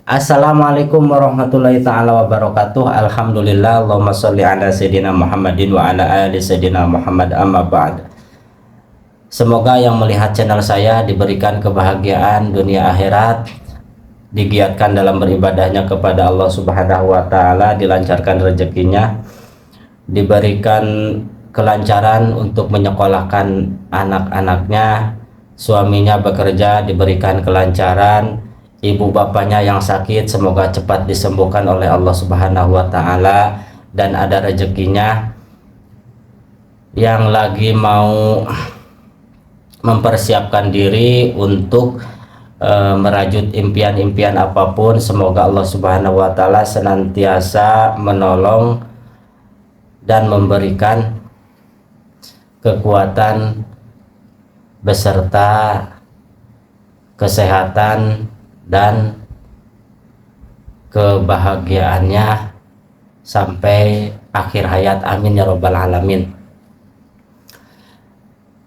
Assalamualaikum warahmatullahi ta'ala wabarakatuh. Alhamdulillah, Allahumma sholli ala sayyidina Muhammadin wa ala ali sayyidina Muhammad, amma ba'd. Semoga yang melihat channel saya diberikan kebahagiaan dunia akhirat, digiatkan dalam beribadahnya kepada Allah Subhanahu wa ta'ala, dilancarkan rezekinya, diberikan kelancaran untuk menyekolahkan anak-anaknya, suaminya bekerja diberikan kelancaran, ibu bapaknya yang sakit semoga cepat disembuhkan oleh Allah Subhanahu wa ta'ala dan ada rezekinya. Yang lagi mau mempersiapkan diri untuk merajut impian-impian apapun, semoga Allah Subhanahu wa ta'ala senantiasa menolong dan memberikan kekuatan beserta kesehatan dan kebahagiaannya sampai akhir hayat, amin ya robbal alamin.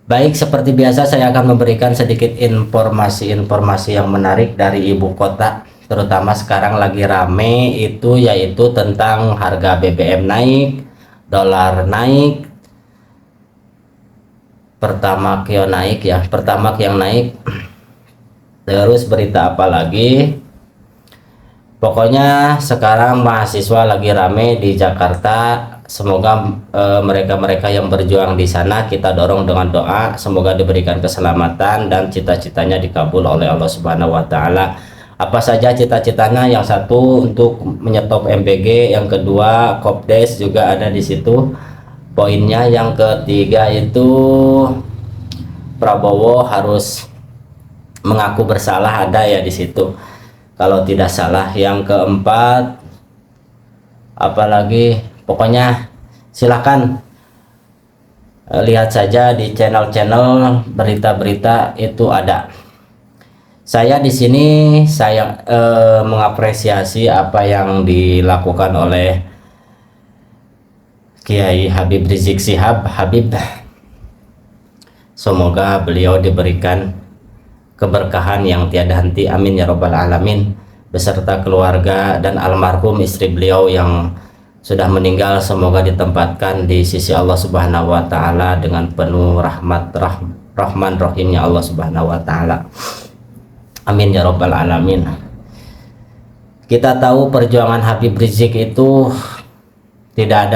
Baik, seperti biasa saya akan memberikan sedikit informasi-informasi yang menarik dari ibu kota, terutama sekarang lagi rame itu yaitu tentang harga BBM naik, dolar naik, Pertamax yang naik. Terus berita apa lagi? Pokoknya sekarang mahasiswa lagi rame di Jakarta. Semoga mereka-mereka yang berjuang di sana kita dorong dengan doa, semoga diberikan keselamatan dan cita-citanya dikabul oleh Allah Subhanahu wa ta'ala. Apa saja cita-citanya? Yang satu untuk menyetop MBG, yang kedua Kopdes juga ada di situ poinnya, yang ketiga itu Prabowo harus mengaku bersalah, ada ya di situ kalau tidak salah. Yang keempat apalagi, pokoknya silahkan lihat saja di channel-channel berita-berita itu ada. Saya di sini mengapresiasi apa yang dilakukan oleh Kiai Habib Rizik Syihab Habib. Semoga beliau diberikan keberkahan yang tiada henti, amin ya robbal alamin, beserta keluarga dan almarhum istri beliau yang sudah meninggal, semoga ditempatkan di sisi Allah Subhanahu wa ta'ala dengan penuh rahmat rahman rahimnya Allah Subhanahu wa ta'ala, amin ya robbal alamin. Kita tahu perjuangan Habib Rizik itu tidak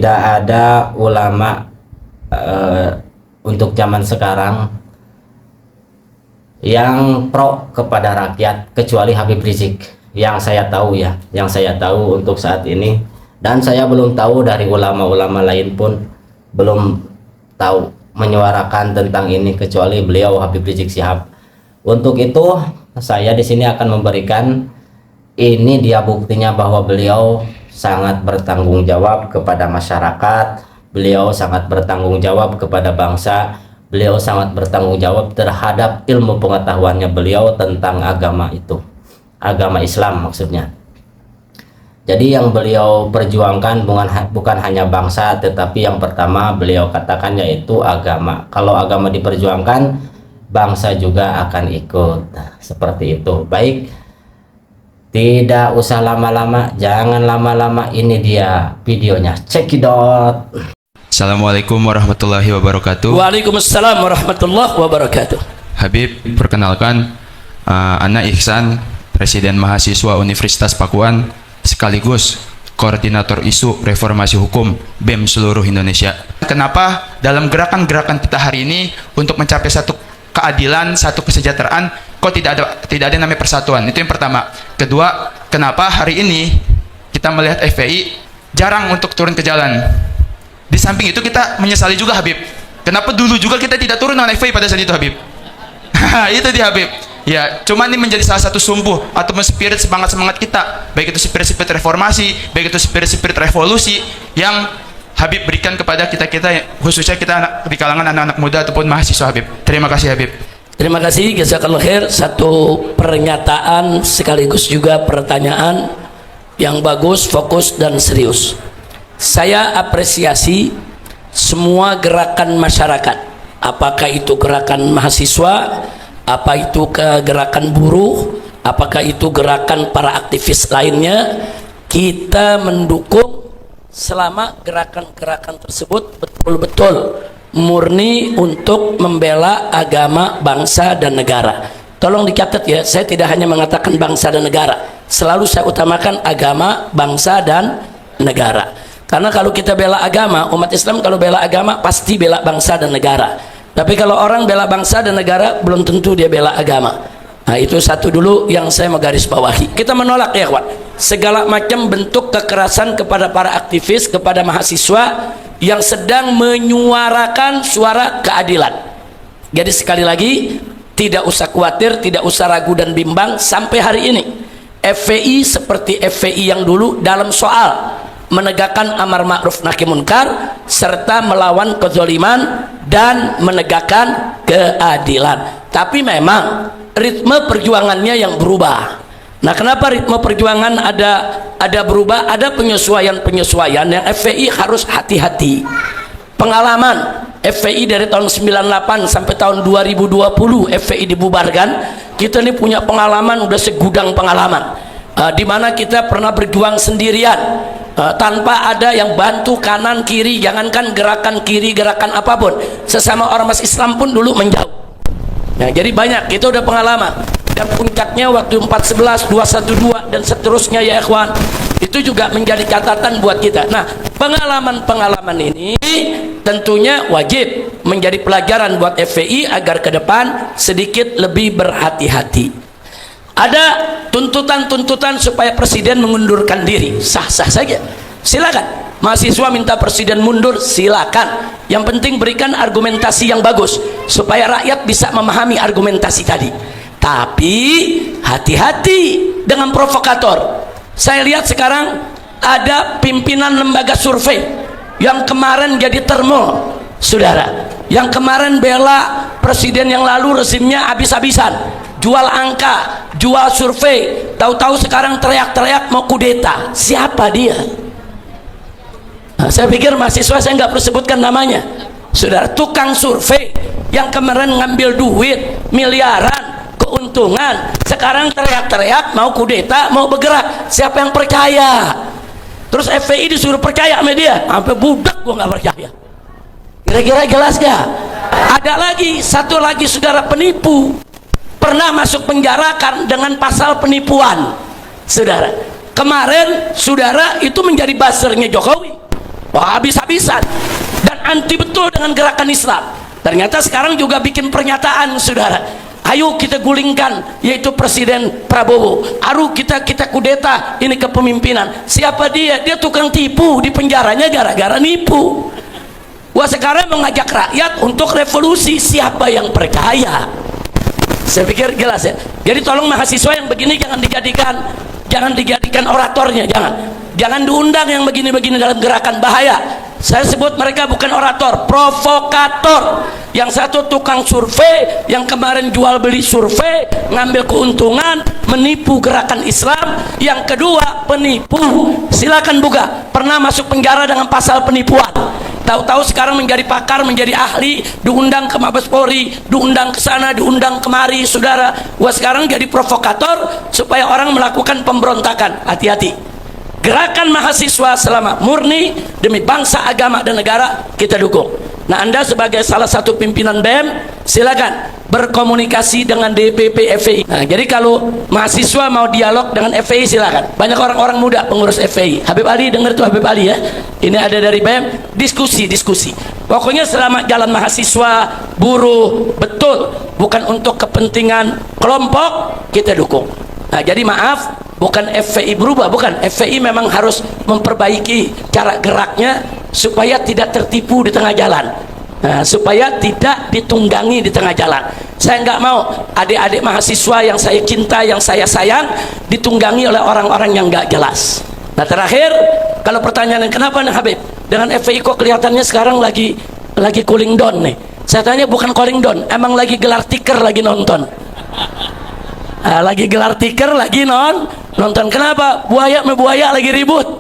ada ulama untuk zaman sekarang yang pro kepada rakyat kecuali Habib Rizik, yang saya tahu untuk saat ini, dan saya belum tahu dari ulama-ulama lain pun belum tahu menyuarakan tentang ini kecuali beliau Habib Rizik Syihab. Untuk itu saya di sini akan memberikan ini, dia buktinya bahwa beliau sangat bertanggung jawab kepada masyarakat, beliau sangat bertanggung jawab kepada bangsa, beliau sangat bertanggung jawab terhadap ilmu pengetahuannya beliau tentang agama itu, agama Islam maksudnya. Jadi yang beliau perjuangkan bukan hanya bangsa, tetapi yang pertama beliau katakan yaitu agama. Kalau agama diperjuangkan, bangsa juga akan ikut, seperti itu. Baik, tidak usah lama-lama, jangan lama-lama, ini dia videonya, cekidot. Assalamualaikum warahmatullahi wabarakatuh. Waalaikumsalam warahmatullahi wabarakatuh. Habib, perkenalkan, Ana Ihsan, Presiden Mahasiswa Universitas Pakuan, sekaligus Koordinator Isu Reformasi Hukum BEM seluruh Indonesia. Kenapa dalam gerakan-gerakan kita hari ini untuk mencapai satu keadilan, satu kesejahteraan, kok tidak ada namanya persatuan? Itu yang pertama. Kedua, kenapa hari ini kita melihat FPI jarang untuk turun ke jalan? Di samping itu kita menyesali juga, Habib, kenapa dulu juga kita tidak turun dengan FPI pada saat itu, Habib. Itu dia, Habib. Ya, cuman ini menjadi salah satu sumbu atau spirit semangat kita, baik itu spirit reformasi, baik itu spirit revolusi yang Habib berikan kepada kita, khususnya kita di kalangan anak-anak muda ataupun mahasiswa, Habib. Terima kasih, Habib. Terima kasih, jazakallahu khair. Satu pernyataan sekaligus juga pertanyaan yang bagus, fokus dan serius. Saya apresiasi semua gerakan masyarakat, apakah itu gerakan mahasiswa, apa itu gerakan buruh, apakah itu gerakan para aktivis lainnya, kita mendukung selama gerakan-gerakan tersebut betul-betul murni untuk membela agama, bangsa dan negara. Tolong dicatat ya, saya tidak hanya mengatakan bangsa dan negara, selalu saya utamakan agama, bangsa dan negara. Karena kalau kita bela agama, umat Islam kalau bela agama pasti bela bangsa dan negara. Tapi kalau orang bela bangsa dan negara, belum tentu dia bela agama. Nah, itu satu dulu yang saya mau garis bawahi. Kita menolak ya kawan, segala macam bentuk kekerasan kepada para aktivis, kepada mahasiswa yang sedang menyuarakan suara keadilan. Jadi sekali lagi, tidak usah khawatir, tidak usah ragu dan bimbang. Sampai hari ini FPI seperti FPI yang dulu dalam soal menegakkan amar ma'ruf nahi munkar serta melawan kezaliman dan menegakkan keadilan. Tapi memang ritme perjuangannya yang berubah. Nah, kenapa ritme perjuangan ada berubah? Ada penyesuaian-penyesuaian yang FPI harus hati-hati. Pengalaman FPI dari tahun 98 sampai tahun 2020 FPI dibubarkan, kita ini punya pengalaman, udah segudang pengalaman, di mana kita pernah berjuang sendirian, tanpa ada yang bantu kanan kiri, jangankan gerakan kiri, gerakan apapun, sesama ormas Islam pun dulu menjauh. Nah, jadi banyak, kita udah pengalaman. Dan puncaknya waktu 411, 212 dan seterusnya ya ikhwan, itu juga menjadi catatan buat kita. Nah, pengalaman-pengalaman ini tentunya wajib menjadi pelajaran buat FPI agar ke depan sedikit lebih berhati-hati. Ada tuntutan-tuntutan supaya presiden mengundurkan diri, sah-sah saja, silakan. Mahasiswa minta presiden mundur, silakan. Yang penting berikan argumentasi yang bagus supaya rakyat bisa memahami argumentasi tadi. Tapi hati-hati dengan provokator. Saya lihat sekarang ada pimpinan lembaga survei yang kemarin jadi termo, saudara, yang kemarin bela presiden yang lalu rezimnya habis-habisan, jual angka, jual survei, tahu-tahu sekarang teriak-teriak mau kudeta. Siapa dia? Nah, saya pikir mahasiswa, saya nggak perlu sebutkan namanya, saudara, tukang survei yang kemarin ngambil duit miliaran keuntungan, sekarang teriak-teriak mau kudeta, mau bergerak. Siapa yang percaya? Terus FPI disuruh percaya sama dia, sampai budak gua nggak percaya. Kira-kira jelas gak? Ada lagi, satu lagi saudara, penipu, pernah masuk penjara kan dengan pasal penipuan, saudara. Kemarin saudara itu menjadi buzzernya Jokowi, wah habis-habisan dan anti betul dengan gerakan Islam. Ternyata sekarang juga bikin pernyataan, saudara, ayo kita gulingkan, yaitu Presiden Prabowo. Ayo kita kudeta ini kepemimpinan. Siapa dia? Dia tukang tipu, di penjaranya gara-gara nipu. Wah, sekarang mengajak rakyat untuk revolusi. Siapa yang percaya? Saya pikir jelas ya. Jadi tolong mahasiswa yang begini jangan dijadikan oratornya, jangan diundang yang begini-begini dalam gerakan, bahaya. Saya sebut mereka bukan orator, provokator. Yang satu tukang survei, yang kemarin jual beli survei, ngambil keuntungan, menipu gerakan Islam. Yang kedua penipu, silakan buka, pernah masuk penjara dengan pasal penipuan, tahu-tahu sekarang menjadi pakar, menjadi ahli, diundang ke Mabes Polri, diundang ke sana, diundang kemari, saudara. Wah, sekarang jadi provokator supaya orang melakukan pemberontakan. Hati-hati. Gerakan mahasiswa selama murni demi bangsa, agama dan negara, kita dukung. Nah, Anda sebagai salah satu pimpinan BEM, silakan berkomunikasi dengan DPP FPI. Nah, jadi kalau mahasiswa mau dialog dengan FPI, silakan. Banyak orang-orang muda pengurus FPI. Habib Ali, dengar tuh Habib Ali ya. Ini ada dari BEM, diskusi. Pokoknya selama jalan mahasiswa, buruh, betul, bukan untuk kepentingan kelompok, kita dukung. Nah, jadi maaf, bukan FPI berubah, bukan. FPI memang harus memperbaiki cara geraknya supaya tidak tertipu di tengah jalan, nah, supaya tidak ditunggangi di tengah jalan. Saya nggak mau adik-adik mahasiswa yang saya cinta, yang saya sayang, ditunggangi oleh orang-orang yang nggak jelas. Nah, terakhir, kalau pertanyaan kenapa nih Habib, dengan FPI kok kelihatannya sekarang lagi cooling down nih? Saya tanya, bukan cooling down, emang lagi gelar tikar, lagi nonton. Lagi gelar tikar, lagi nonton. Kenapa? Buaya sama buaya lagi ribut.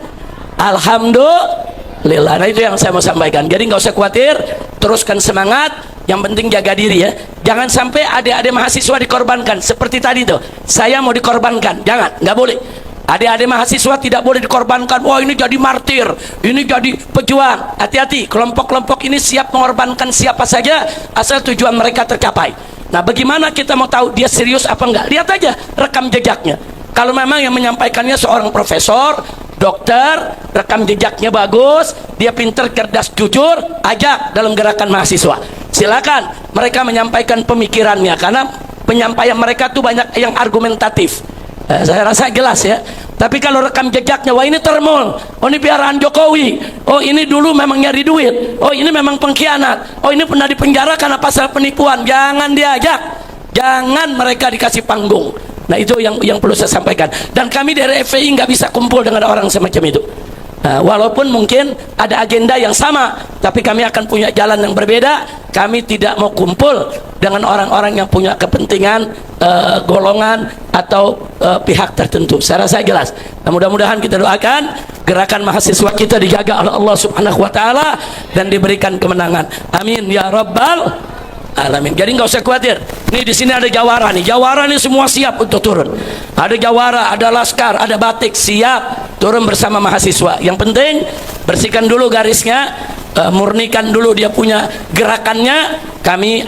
Alhamdulillah. Nah, itu yang saya mau sampaikan. Jadi nggak usah khawatir, teruskan semangat. Yang penting jaga diri ya. Jangan sampai adik-adik mahasiswa dikorbankan seperti tadi tuh. Saya mau dikorbankan, jangan, nggak boleh. Adik-adik mahasiswa tidak boleh dikorbankan. Wah, ini jadi martir, ini jadi pejuang. Hati-hati, kelompok-kelompok ini siap mengorbankan siapa saja asal tujuan mereka tercapai. Nah, bagaimana kita mau tahu dia serius apa enggak? Lihat aja rekam jejaknya. Kalau memang yang menyampaikannya seorang profesor, dokter, rekam jejaknya bagus, dia pinter, cerdas, jujur, ajak dalam gerakan mahasiswa. Silakan mereka menyampaikan pemikirannya, karena penyampaian mereka tuh banyak yang argumentatif. Saya rasa jelas ya. Tapi kalau rekam jejaknya, wah ini termol, oh ini piaraan Jokowi, oh ini dulu memang nyari duit, oh ini memang pengkhianat, oh ini pernah dipenjara karena pasal penipuan, jangan diajak, jangan mereka dikasih panggung. Nah, itu yang perlu saya sampaikan. Dan kami dari FPI nggak bisa kumpul dengan orang semacam itu. Nah, walaupun mungkin ada agenda yang sama, tapi kami akan punya jalan yang berbeda. Kami tidak mau kumpul dengan orang-orang yang punya kepentingan golongan atau pihak tertentu. Saya rasa jelas. Nah, mudah-mudahan kita doakan gerakan mahasiswa kita dijaga oleh Allah Subhanahu wa taala dan diberikan kemenangan. Amin ya rabbal alamin. Jadi nggak usah khawatir. Nih di sini ada jawara nih. Jawara nih semua siap untuk turun. Ada jawara, ada laskar, ada batik, siap turun bersama mahasiswa. Yang penting bersihkan dulu garisnya, murnikan dulu dia punya gerakannya. Kami